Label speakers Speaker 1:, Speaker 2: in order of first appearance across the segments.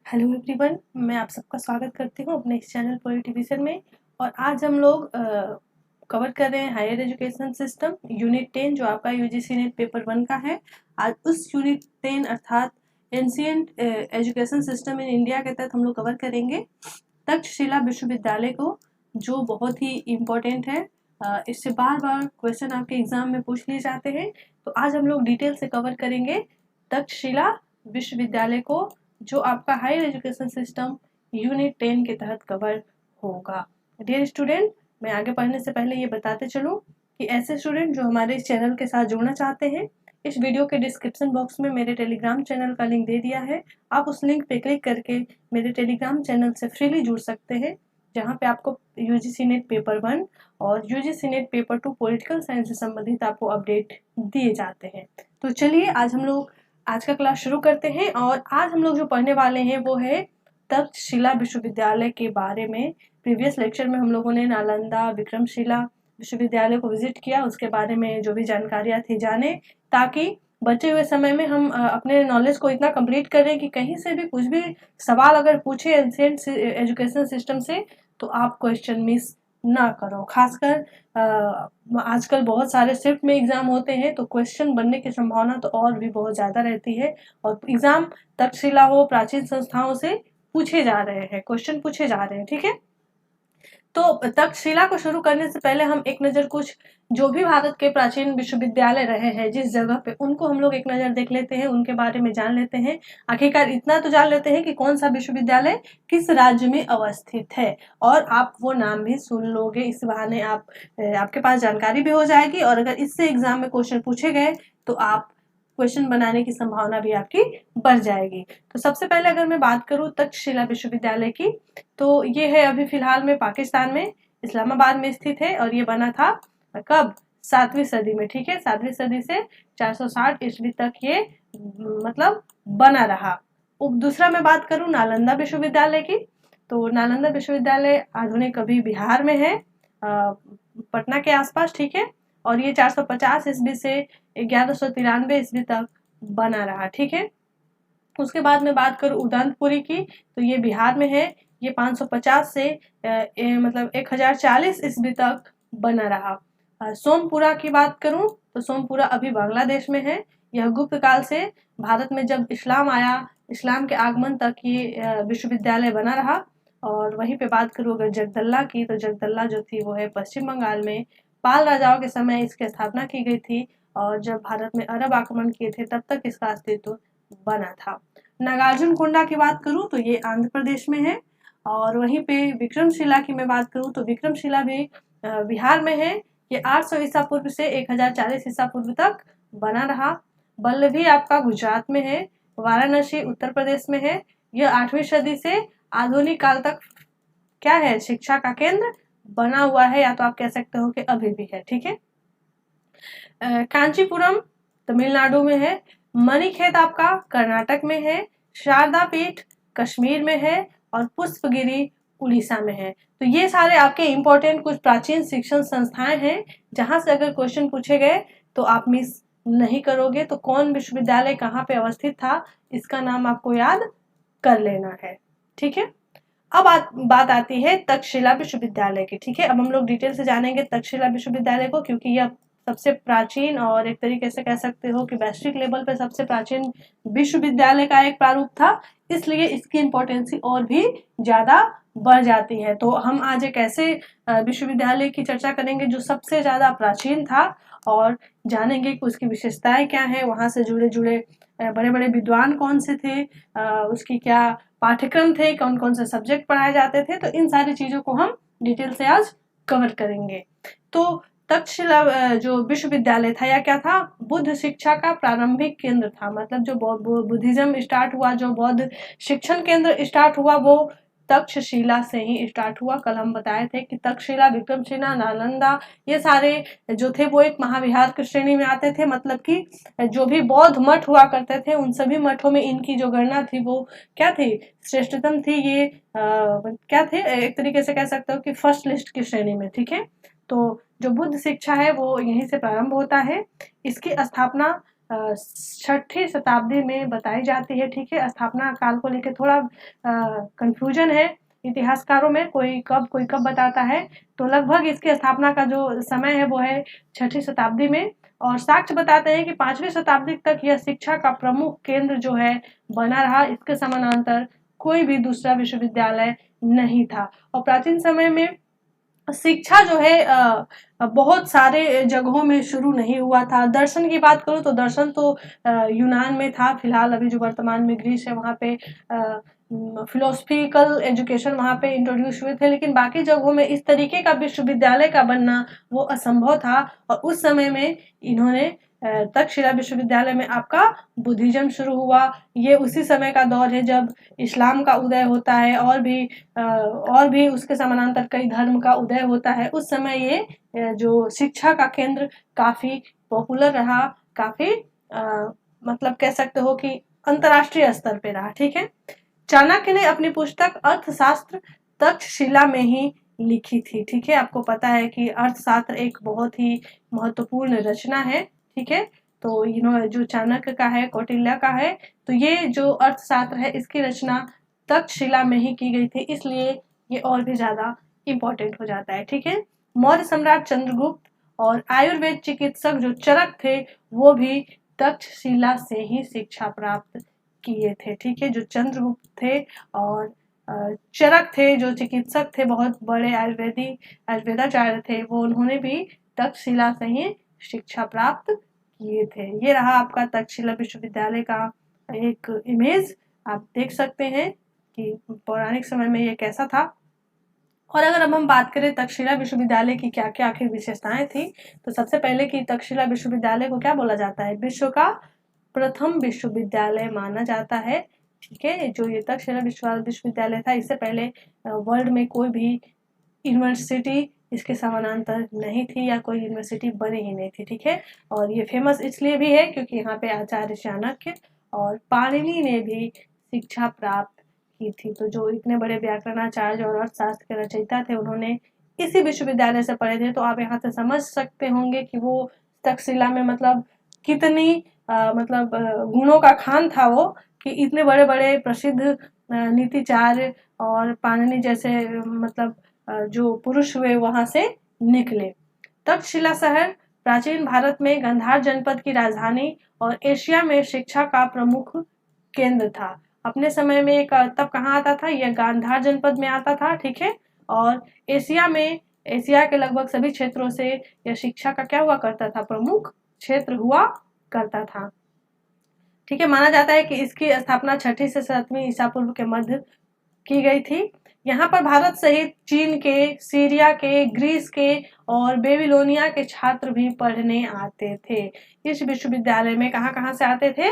Speaker 1: Hello everyone, मैं आप सबका स्वागत करती हूँ अपने इस चैनल पॉलिटिविजन में। और आज हम लोग कवर कर रहे हैं हायर एजुकेशन सिस्टम यूनिट 10 जो आपका यूजीसी नेट पेपर 1 का है। आज उस यूनिट 10 अर्थात ancient education system in India के तहत हम लोग कवर करेंगे तक्षशिला विश्वविद्यालय को, जो बहुत ही इम्पोर्टेंट है। इससे बार बार क्वेश्चन आपके एग्जाम में पूछ लिए जाते हैं, तो आज हम लोग डिटेल से कवर करेंगे तक्षशिला विश्वविद्यालय को, जो आपका हायर एजुकेशन सिस्टम यूनिट 10 के तहत कवर होगा। डियर स्टूडेंट, मैं आगे पढ़ने से पहले ये बताते चलूँ कि ऐसे स्टूडेंट जो हमारे इस चैनल के साथ जुड़ना चाहते हैं, इस वीडियो के डिस्क्रिप्शन बॉक्स में मेरे टेलीग्राम चैनल का लिंक दे दिया है। आप उस लिंक पे क्लिक करके मेरे टेलीग्राम चैनल से फ्रीली जुड़ सकते हैं, जहाँ पे आपको यूजीसी नेट पेपर 1 और UGC net paper 2 political science से संबंधित आपको अपडेट दिए जाते हैं। तो चलिए आज हम लोग आज का क्लास शुरू करते हैं। और आज हम लोग जो पढ़ने वाले हैं वो है तक्षशिला विश्वविद्यालय के बारे में। प्रीवियस लेक्चर में हम लोगों ने नालंदा विक्रमशिला विश्वविद्यालय को विजिट किया, उसके बारे में जो भी जानकारियां थी जाने, ताकि बचे हुए समय में हम अपने नॉलेज को इतना कंप्लीट करें कि कहीं से भी कुछ भी सवाल अगर पूछे एंशिएंट एजुकेशन सिस्टम से तो आप क्वेश्चन मिस ना करो। खासकर आजकल बहुत सारे शिफ्ट में एग्जाम होते हैं, तो क्वेश्चन बनने की संभावना तो और भी बहुत ज़्यादा रहती है। और एग्जाम तक्षशिला हो प्राचीन संस्थाओं से पूछे जा रहे हैं, क्वेश्चन पूछे जा रहे हैं, ठीक है। तो तक्षशिला को शुरू करने से पहले हम एक नज़र कुछ जो भी भारत के प्राचीन विश्वविद्यालय रहे हैं जिस जगह पे, उनको हम लोग एक नज़र देख लेते हैं, उनके बारे में जान लेते हैं। आखिरकार इतना तो जान लेते हैं कि कौन सा विश्वविद्यालय किस राज्य में अवस्थित है, और आप वो नाम भी सुन लोगे। इस बहाने आपके पास जानकारी भी हो जाएगी, और अगर इससे एग्जाम में क्वेश्चन पूछे गए तो आप क्वेश्चन बनाने की संभावना भी आपकी बढ़ जाएगी। तो सबसे पहले अगर मैं बात करूं तक्षशिला विश्वविद्यालय की, तो ये है अभी फिलहाल में पाकिस्तान में इस्लामाबाद में स्थित है, और ये बना था कब? 7वीं सदी में, ठीक है। 7वीं सदी से 460 ईस्वी तक ये मतलब बना रहा। दूसरा मैं बात करूं नालंदा विश्वविद्यालय की, तो नालंदा विश्वविद्यालय आधुनिक अभी बिहार में है, पटना के आसपास, ठीक है। और ये 450 ईस्वी से 1193 ईस्वी तक बना रहा, ठीक है। उसके बाद मैं बात करूँ उदंतपुरी की, तो ये बिहार में है। ये 550 से मतलब 1040 ईस्वी तक बना रहा। सोमपुरा की बात करूं तो सोमपुरा अभी बांग्लादेश में है। यह गुप्त काल से भारत में जब इस्लाम आया, इस्लाम के आगमन तक ये विश्वविद्यालय बना रहा। और वहीं पे बात करूँ अगर जगदल्ला की, तो जगदल्ला जो थी वो है पश्चिम बंगाल में। पाल राजाओं के समय इसकी स्थापना की गई थी, और जब भारत में अरब आक्रमण किए थे तब तक इसका अस्तित्व बना था। नागार्जुन कोंडा की बात करूं तो ये आंध्र प्रदेश में है। और वहीं पे विक्रमशिला की मैं बात करूं तो विक्रमशिला भी बिहार में है। ये 800 ईसा पूर्व से 1040 ईसा पूर्व तक बना रहा। बल्लभी आपका गुजरात में है। वाराणसी उत्तर प्रदेश में है। यह 8वीं सदी से आधुनिक काल तक क्या है? शिक्षा का केंद्र बना हुआ है, या तो आप कह सकते हो कि अभी भी है, ठीक है। कांचीपुरम तमिलनाडु में है। मणिखेत आपका कर्नाटक में है। शारदा पीठ कश्मीर में है। और पुष्पगिरी उड़ीसा में है। तो ये सारे आपके इंपॉर्टेंट कुछ प्राचीन शिक्षण संस्थाएं हैं, जहां से अगर क्वेश्चन पूछे गए तो आप मिस नहीं करोगे। तो कौन विश्वविद्यालय कहाँ पे अवस्थित था, इसका नाम आपको याद कर लेना है, ठीक है। अब बात आती है तक्षशिला विश्वविद्यालय की, ठीक है। अब हम लोग डिटेल से जानेंगे तक्षशिला विश्वविद्यालय को, क्योंकि यह सबसे प्राचीन और एक तरीके से कह सकते हो कि वैश्विक लेवल पर सबसे प्राचीन विश्वविद्यालय का एक प्रारूप था, इसलिए इसकी इम्पोर्टेंसी और भी ज्यादा बढ़ जाती है। तो हम आज एक ऐसे विश्वविद्यालय की चर्चा करेंगे जो सबसे ज्यादा प्राचीन था, और जानेंगे कि उसकी विशेषताएं क्या है, वहां से जुड़े जुड़े बड़े बड़े विद्वान कौन से थे, उसकी क्या पाठ्यक्रम थे, कौन कौन से सब्जेक्ट पढ़ाए जाते थे। तो इन सारी चीजों को हम डिटेल से आज कवर करेंगे। तो तक्षशिला जो विश्वविद्यालय था या क्या था? बुद्ध शिक्षा का प्रारंभिक केंद्र था। मतलब जो बुद्धिज्म स्टार्ट हुआ, जो बौद्ध शिक्षण केंद्र स्टार्ट हुआ, वो तक्षशिला से ही स्टार्ट हुआ। कल हम बताए थे कि तक्षशिला, विक्रमशिला, नालंदा, ये सारे जो थे वो एक महाविहार की श्रेणी में आते थे। मतलब कि जो भी बौद्ध मठ हुआ करते थे, उन सभी मठों में इनकी जो गणना थी वो क्या थी? श्रेष्ठतम थी। ये क्या थे? एक तरीके से कह सकते हो कि फर्स्ट लिस्ट की श्रेणी में, ठीक है। तो जो बुद्ध शिक्षा है वो यहीं से प्रारंभ होता है। इसकी स्थापना 6ठी शताब्दी में बताई जाती है। ठीक है, स्थापना काल को लेकर थोड़ा कंफ्यूजन है इतिहासकारों में, कोई कब बताता है। तो लगभग इसकी स्थापना का जो समय है वो है 6ठी शताब्दी में, और साक्ष्य बताते हैं कि 5वीं शताब्दी तक यह शिक्षा का प्रमुख केंद्र जो है बना रहा। इसके समानांतर कोई भी दूसरा विश्वविद्यालय नहीं था। और प्राचीन समय में शिक्षा जो है बहुत सारे जगहों में शुरू नहीं हुआ था। दर्शन की बात करूँ तो दर्शन तो यूनान में था। फिलहाल अभी जो वर्तमान में ग्रीस है वहाँ पे फिलोसफिकल एजुकेशन वहाँ पे इंट्रोड्यूस हुए थे, लेकिन बाकी जगहों में इस तरीके का विश्वविद्यालय का बनना वो असंभव था। और उस समय में इन्होंने तक्षशिला विश्वविद्यालय में आपका बुद्धिज्म शुरू हुआ। ये उसी समय का दौर है जब इस्लाम का उदय होता है, और भी उसके समानांतर कई धर्म का उदय होता है। उस समय ये जो शिक्षा का केंद्र काफी पॉपुलर रहा, काफी मतलब कह सकते हो कि अंतर्राष्ट्रीय स्तर पे रहा। ठीक है, चाणक्य ने अपनी पुस्तक अर्थशास्त्र तक्षशिला में ही लिखी थी। ठीक है, आपको पता है कि अर्थशास्त्र एक बहुत ही महत्वपूर्ण रचना है। ठीक है, तो जो चाणक्य का है, कौटिल्य का है, तो ये जो अर्थशास्त्र है इसकी रचना तक्षशिला में ही की गई थी, इसलिए ये और भी ज्यादा इम्पोर्टेंट हो जाता है। ठीक है, मौर्य सम्राट चंद्रगुप्त और आयुर्वेद चिकित्सक जो चरक थे वो भी तक्षशिला से ही शिक्षा प्राप्त किए थे। ठीक है, जो चंद्रगुप्त थे और चरक थे जो चिकित्सक थे, बहुत बड़े आयुर्वेदाचार्य थे, वो उन्होंने भी तक्षशिला से ही शिक्षा प्राप्त किए थे। ये रहा आपका तक्षशिला विश्वविद्यालय का एक इमेज, आप देख सकते हैं कि पौराणिक समय में ये कैसा था। और अगर अब हम बात करें तक्षशिला विश्वविद्यालय की क्या क्या आखिर विशेषताएं थी, तो सबसे पहले कि तक्षशिला विश्वविद्यालय को क्या बोला जाता है, विश्व का प्रथम विश्वविद्यालय माना जाता है। ठीक है, जो ये तक्षशिला विश्वविद्यालय था, इससे पहले वर्ल्ड में कोई भी यूनिवर्सिटी इसके समानांतर नहीं थी या कोई यूनिवर्सिटी बनी ही नहीं थी। ठीक है, और ये फेमस इसलिए भी है क्योंकि यहाँ पे आचार्य चाणक्य और पाणिनि ने भी शिक्षा प्राप्त की थी। तो जो इतने बड़े व्याकरणाचार्य और अर्थशास्त्र के रचयिता थे उन्होंने इसी विश्वविद्यालय से पढ़े थे। तो आप यहाँ से समझ सकते होंगे कि वो तक्षशिला में मतलब कितनी गुणों का खान था वो, कि इतने बड़े बड़े प्रसिद्ध नीतिचार्य और पाणिनि जैसे जो पुरुष हुए वहां से निकले। तक्षशिला शहर प्राचीन भारत में गांधार जनपद की राजधानी और एशिया में शिक्षा का प्रमुख केंद्र था। अपने समय में तब कहाँ आता था, यह गांधार जनपद में आता था। ठीक है, और एशिया के लगभग सभी क्षेत्रों से यह शिक्षा का क्या हुआ करता था, प्रमुख क्षेत्र हुआ करता था। ठीक है, माना जाता है कि इसकी स्थापना 6ठी से 7वीं ईसा पूर्व के मध्य की गई थी। यहाँ पर भारत सहित चीन के, सीरिया के, ग्रीस के और बेबीलोनिया के छात्र भी पढ़ने आते थे। इस विश्वविद्यालय में कहाँ से आते थे,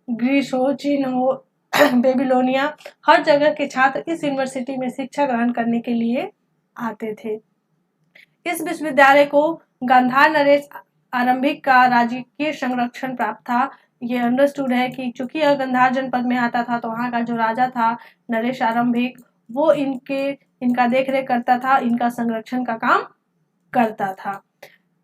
Speaker 1: ग्रीस हो, चीन हो, बेबीलोनिया, हर जगह के छात्र इस यूनिवर्सिटी में शिक्षा ग्रहण करने के लिए आते थे। इस विश्वविद्यालय को गांधार नरेश आरंभिक का राजकीय संरक्षण प्राप्त था। ये अंडरस्टूड है कि चूंकि यह गांधार जनपद में आता था तो वहाँ का जो राजा था नरेश आरंभिक, वो इनका देखरेख करता था, इनका संरक्षण का काम करता था।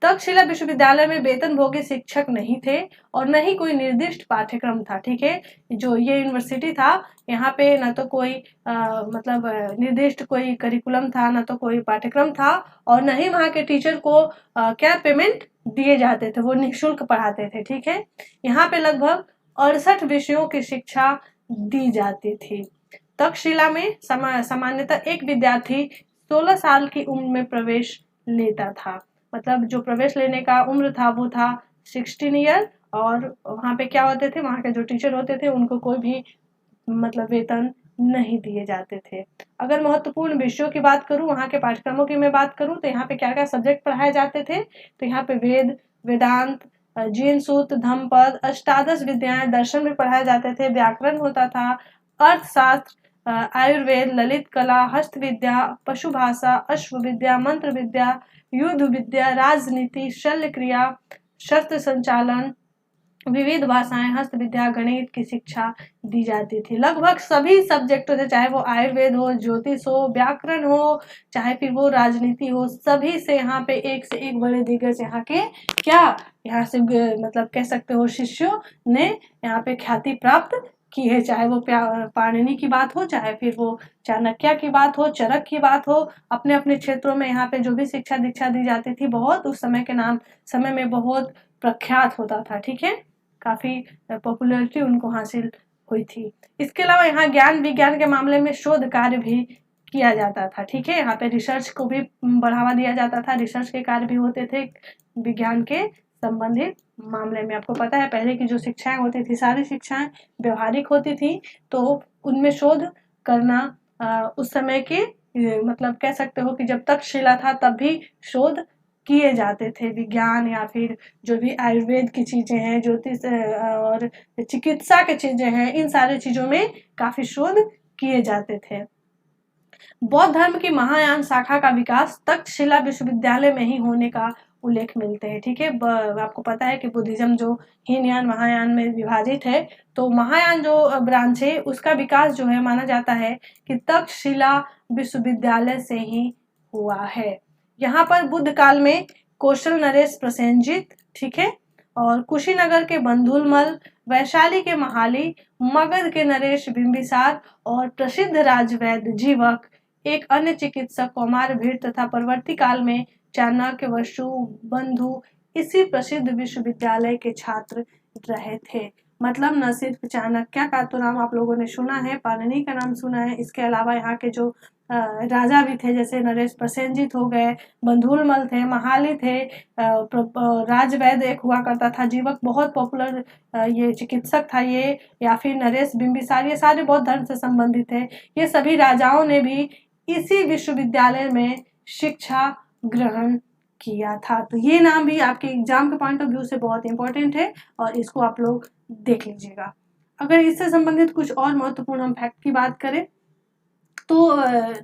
Speaker 1: तक्षशिला विश्वविद्यालय में वेतनभोगी शिक्षक नहीं थे और न ही कोई निर्दिष्ट पाठ्यक्रम था। ठीक है, जो ये यूनिवर्सिटी था यहाँ पे न तो कोई निर्दिष्ट कोई करिकुलम था, न तो कोई पाठ्यक्रम था, और न ही वहाँ के टीचर को क्या पेमेंट दिए जाते थे, वो निःशुल्क पढ़ाते थे। ठीक है, यहाँ पे लगभग 68 विषयों की शिक्षा दी जाती थी। तक्षशिला में सामान्यतः एक विद्यार्थी 16 साल की उम्र में प्रवेश लेता था। मतलब जो प्रवेश लेने का उम्र था वो था 16 ईयर, और वहाँ पे क्या होते थे, वहाँ के जो टीचर होते थे उनको कोई भी वेतन नहीं दिए जाते थे। अगर महत्वपूर्ण विषयों की बात करूँ, वहाँ के पाठ्यक्रमों की मैं बात करूँ, तो यहाँ पे क्या क्या सब्जेक्ट पढ़ाए जाते थे, तो यहाँ पे वेद, वेदांत, जीन सूत्र, धम्मपद, अष्टादश विद्याएं, दर्शन भी पढ़ाए जाते थे, व्याकरण होता था, अर्थशास्त्र, आयुर्वेद, ललित कला, हस्त विद्या, पशु भाषा, अश्व विद्या, मंत्र विद्या, युद्ध विद्या, राजनीति, शल्य क्रिया, शस्त्र संचालन, विविध भाषाएं, हस्त विद्या, गणित की शिक्षा दी जाती थी। लगभग सभी सब्जेक्टों से, चाहे वो आयुर्वेद हो, ज्योतिष हो, व्याकरण हो, चाहे फिर वो राजनीति हो, सभी से यहाँ पे एक से एक बड़े दिग्गज यहाँ के क्या यहाँ से मतलब कह सकते हो शिष्यों ने यहाँ पे ख्याति प्राप्त की है। चाहे वो पाणिनि की बात हो, चाहे फिर वो चाणक्य की बात हो, चरक की बात हो, अपने अपने क्षेत्रों में यहाँ पे जो भी शिक्षा दीक्षा दी जाती थी बहुत उस समय के समय में बहुत प्रख्यात होता था। ठीक है, काफी पॉपुलैरिटी उनको हासिल हुई थी। इसके अलावा यहाँ ज्ञान विज्ञान के मामले में शोध कार्य भी किया जाता था। ठीक है, यहाँ पे रिसर्च को भी बढ़ावा दिया जाता था, रिसर्च के कार्य भी होते थे विज्ञान के संबंधित मामले में। आपको पता है पहले की जो शिक्षाएं होती थी सारी शिक्षाएं व्यवहारिक होती थी, तो उनमें शोध करना उस समय के मतलब कह सकते हो कि जब तक्षशिला था तब भी शोध किए जाते थे। विज्ञान या फिर जो भी आयुर्वेद की चीजें हैं, ज्योतिष और चिकित्सा की चीजें हैं, इन सारी चीजों में काफी शोध किए जाते थे। बौद्ध धर्म की महायान शाखा का विकास तक्षशिला विश्वविद्यालय में ही होने का उल्लेख मिलते हैं। ठीक है, आपको पता है कि बुद्धिज्म जो हीनयान महायान में विभाजित है, तो महायान जो ब्रांच है उसका विकास जो है माना जाता है कि तक्षशिला विश्वविद्यालय से ही हुआ है। यहाँ पर बुद्ध काल में कौशल नरेश प्रसेनजित, ठीक है, और कुशीनगर के बंधुलमल, वैशाली के महाली, मगध के नरेश बिंबिसार और प्रसिद्ध राजवैद्य जीवक, एक अन्य चिकित्सक कौमार भीड़ तथा परवर्ती काल में चाणक्य, वसु बंधु इसी प्रसिद्ध विश्वविद्यालय के छात्र रहे थे। मतलब न सिर्फ चाणक्य का तो नाम आप लोगों ने सुना है, पाणिनि का नाम सुना है, इसके अलावा यहाँ के जो राजा भी थे जैसे नरेश प्रसेनजित हो गए, बंधुलमल थे, महाली थे, राजवैद्य एक हुआ करता था, जीवक बहुत पॉपुलर ये चिकित्सक था ये, या फिर नरेश बिंबिसार, ये सारे बौद्ध धर्म से संबंधित थे। ये सभी राजाओं ने भी इसी विश्वविद्यालय में शिक्षा ग्रहण किया था। तो ये नाम भी आपके एग्जाम के पॉइंट ऑफ व्यू से बहुत इंपॉर्टेंट है और इसको आप लोग देख लीजिएगा। अगर इससे संबंधित कुछ और महत्वपूर्ण हम फैक्ट की बात करें तो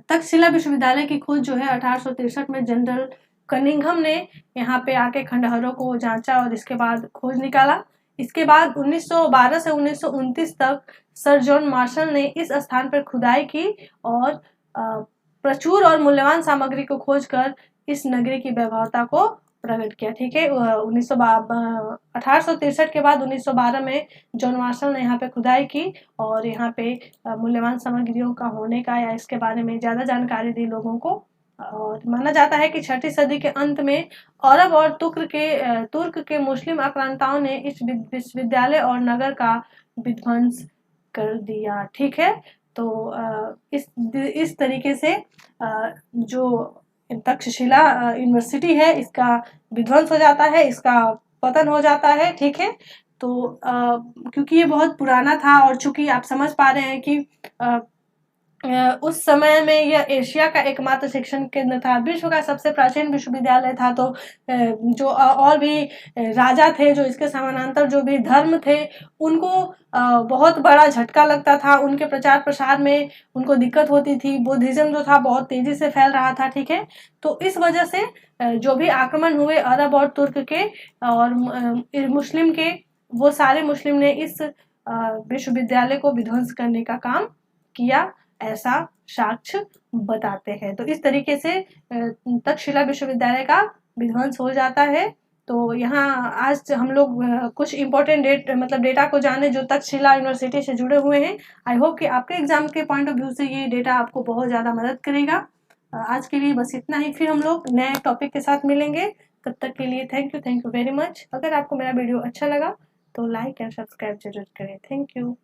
Speaker 1: तक्षशिला विश्वविद्यालय की खोज जो है 1863 में जनरल कनिंघम ने यहाँ पे आके खंडहरों को जांचा और इसके बाद खोज निकाला। इसके बाद 1912 से 1929 तक सर जॉन मार्शल ने इस स्थान पर खुदाई की और प्रचुर और मूल्यवान सामग्री को खोजकर इस नगरी की वैभवता को प्रकट किया। ठीक है, 1863 के बाद 1912 में जॉन मार्शल ने यहाँ पे खुदाई की और यहाँ पे मूल्यवान सामग्रियों का होने का या इसके बारे में ज़्यादा जानकारी दी लोगों को। और माना जाता है कि 6वीं सदी के अंत में अरब और तुर्क के मुस्लिम आक्रांताओं ने इस विश्वविद्यालय और नगर का विध्वंस कर दिया। ठीक है, तो इस तरीके से जो तक्षशिला यूनिवर्सिटी है इसका विध्वंस हो जाता है, इसका पतन हो जाता है। ठीक है, तो क्योंकि ये बहुत पुराना था और चूंकि आप समझ पा रहे हैं कि उस समय में यह एशिया का एकमात्र शिक्षण केंद्र था, विश्व का सबसे प्राचीन विश्वविद्यालय था, तो जो और भी राजा थे जो इसके समानांतर जो भी धर्म थे उनको बहुत बड़ा झटका लगता था, उनके प्रचार प्रसार में उनको दिक्कत होती थी। बुद्धिज्म जो था बहुत तेजी से फैल रहा था। ठीक है, तो इस वजह से जो भी आक्रमण हुए अरब और तुर्क के और मुस्लिम के, वो सारे मुस्लिम ने इस विश्वविद्यालय को विध्वंस करने का काम किया, ऐसा साक्ष्य बताते हैं। तो इस तरीके से तक्षशिला विश्वविद्यालय का विध्वंस हो जाता है। तो यहाँ आज हम लोग कुछ इम्पोर्टेंट डेटा को जाने जो तक्षशिला यूनिवर्सिटी से जुड़े हुए हैं। आई होप कि आपके एग्जाम के पॉइंट ऑफ व्यू से ये डेटा आपको बहुत ज़्यादा मदद करेगा। आज के लिए बस इतना ही, फिर हम लोग नए टॉपिक के साथ मिलेंगे। तब तक के लिए थैंक यू वेरी मच। अगर आपको मेरा वीडियो अच्छा लगा तो लाइक एंड सब्सक्राइब जरूर करें। Thank you.